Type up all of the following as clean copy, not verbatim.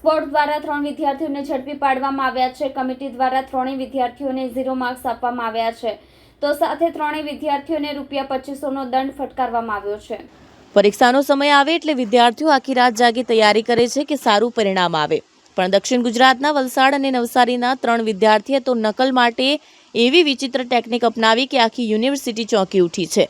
Spot દ્વારા 3 વિદ્યાર્થીઓને ઝડપી પાડવામાં આવ્યા છે। કમિટી દ્વારા 3 વિદ્યાર્થીઓને 0 માર્ક્સ આપવામાં આવ્યા છે, તો સાથે 3 વિદ્યાર્થીઓને ₹2500નો દંડ ફટકારવામાં આવ્યો છે। પરીક્ષાનો સમય આવે એટલે વિદ્યાર્થીઓ આખી રાત જાગી તૈયારી કરે છે કે સારું પરિણામ આવે, પણ દક્ષિણ ગુજરાતના વલસાડ અને નવસારીના 3 વિદ્યાર્થીએ તો નકલ માટે એવી વિચિત્ર ટેકનિક અપનાવી કે આખી યુનિવર્સિટી ચોંકી ઉઠી છે।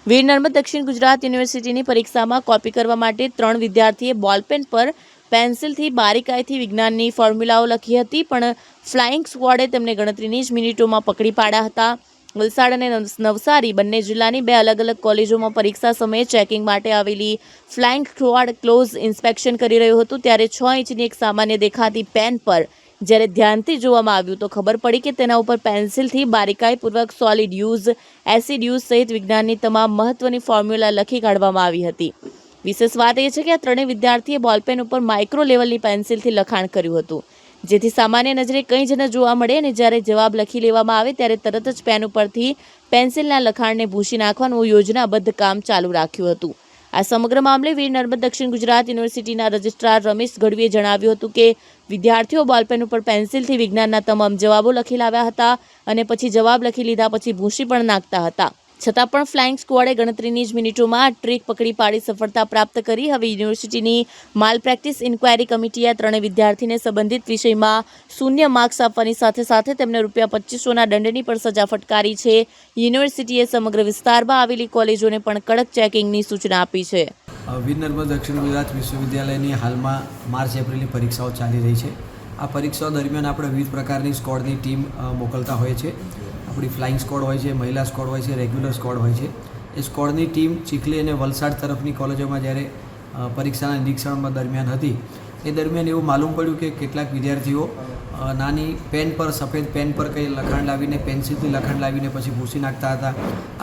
વીર નર્મદ દક્ષિણ ગુજરાત યુનિવર્સિટીની પરીક્ષામાં કોપી કરવા માટે 3 વિદ્યાર્થીએ બોલપેન પર પેન્સિલથી બારીકાઈથી વિજ્ઞાનની ફોર્મ્યુલાઓ લખી હતી, પણ ફ્લાઇંગ સ્ક્વોડે તેમને ગણતરીની જ મિનિટોમાં પકડી પાડ્યા હતા। વલસાડ અને નવસારી બંને જિલ્લાની 2 અલગ અલગ કોલેજોમાં પરીક્ષા સમયે ચેકિંગ માટે આવેલી ફ્લાઇંગ સ્ક્વોડ ક્લોઝ ઇન્સ્પેક્શન કરી રહ્યું હતું, ત્યારે 6 ઇંચની એક સામાન્ય દેખાતી પેન પર જ્યારે ધ્યાનથી જોવામાં આવ્યું તો ખબર પડી કે તેના ઉપર પેન્સિલથી બારીકાઈપૂર્વક સોલિડ યુઝ, એસિડ યુઝ સહિત વિજ્ઞાનની તમામ મહત્વની ફોર્મ્યુલા લખી કાઢવામાં આવી હતી। વિશેષ વાત એ છે કે આ 3 વિદ્યાર્થીએ બોલપેન ઉપર માઇક્રો લેવલની પેન્સિલથી લખાણ કર્યું હતું, જેથી સામાન્ય નજરે કંઈ જ ન જોવા મળે અને જ્યારે જવાબ લખી લેવામાં આવે ત્યારે તરત જ પેન ઉપરથી પેન્સિલના લખાણને ભૂંસી નાખવાનું યોજનાબદ્ધ કામ ચાલુ રાખ્યું હતું। આ સમગ્ર મામલે વીર નર્મદ દક્ષિણ ગુજરાત યુનિવર્સિટીના રજિસ્ટ્રાર રમેશ ગઢવીએ જણાવ્યું હતું કે વિદ્યાર્થીઓ બોલપેન ઉપર પેન્સિલથી વિજ્ઞાનના તમામ જવાબો લખી લાવ્યા હતા અને પછી જવાબ લખી લીધા પછી ભૂંસી પણ નાખતા હતા, છતાં પણ ફ્લાઇંગ સ્ક્વોડે ગણતરીની જ મિનિટોમાં આ ટ્રીક પકડી પાડી સફળતા પ્રાપ્ત કરી। હવે યુનિવર્સિટીની માલ પ્રેક્ટિસ ઇન્ક્વાયરી કમિટીએ 3 વિદ્યાર્થીને સંબંધિત વિષયમાં 0 માર્ક્સ આપવાની સાથે સાથે તેમને ₹2500ના દંડની પણ સજા ફટકારી છે। યુનિવર્સિટીએ સમગ્ર વિસ્તારમાં આવેલી કોલેજોને પણ કડક ચેકિંગની સૂચના આપી છે। વીર નર્મદ દક્ષિણ ગુજરાત વિશ્વવિદ્યાલયની હાલમાં માર્ચ એપ્રિલની પરીક્ષાઓ ચાલી રહી છે। આ પરીક્ષાઓ દરમિયાન આપણે વિવિધ પ્રકારની સ્કોડની ટીમ મોકલતા હોઈએ છીએ। આપણી ફ્લાઇંગ સ્કોડ હોય છે, મહિલા સ્કોડ હોય છે, રેગ્યુલર સ્કોડ હોય છે। એ સ્કોડની ટીમ ચીખલી અને વલસાડ તરફની કોલેજોમાં જ્યારે પરીક્ષાના નિરીક્ષણમાં દરમિયાન હતી એ દરમિયાન એવું માલુમ પડ્યું કે કેટલાક વિદ્યાર્થીઓ નાની પેન પર, સફેદ પેન પર કંઈ લખાણ લાવીને, પેન્સિલથી લખાણ લાવીને પછી ભૂંસી નાખતા હતા।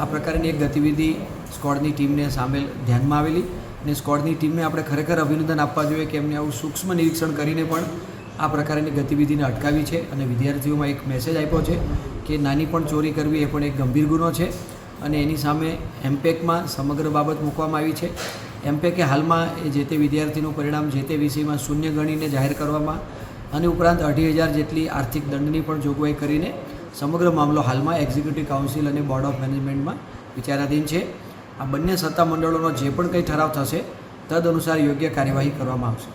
આ પ્રકારની એક ગતિવિધિ સ્કોડની ટીમને સામેલ ધ્યાનમાં આવેલી અને સ્કોડની ટીમને આપણે ખરેખર અભિનંદન આપવા જોઈએ કે એમને આવું સૂક્ષ્મ નિરીક્ષણ કરીને પણ આ પ્રકારની ગતિવિધિને અટકાવી છે અને વિદ્યાર્થીઓમાં એક મેસેજ આપ્યો છે કે નાની પણ ચોરી કરવી એ પણ એક ગંભીર ગુનો છે અને એની સામે એમપેકમાં સમગ્ર બાબત મૂકવામાં આવી છે। એમપેકે હાલમાં જે તે વિદ્યાર્થીનું પરિણામ જે તે વિષયમાં 0 ગણીને જાહેર કરવામાં અને ઉપરાંત 2,500 જેટલી આર્થિક દંડની પણ જોગવાઈ કરીને સમગ્ર મામલો હાલમાં એક્ઝિક્યુટિવ કાઉન્સિલ અને બોર્ડ ઓફ મેનેજમેન્ટમાં વિચારાધીન છે। આ બંને સત્તામંડળોનો જે પણ કંઈ ઠરાવ થશે તદ અનુસાર યોગ્ય કાર્યવાહી કરવામાં આવશે।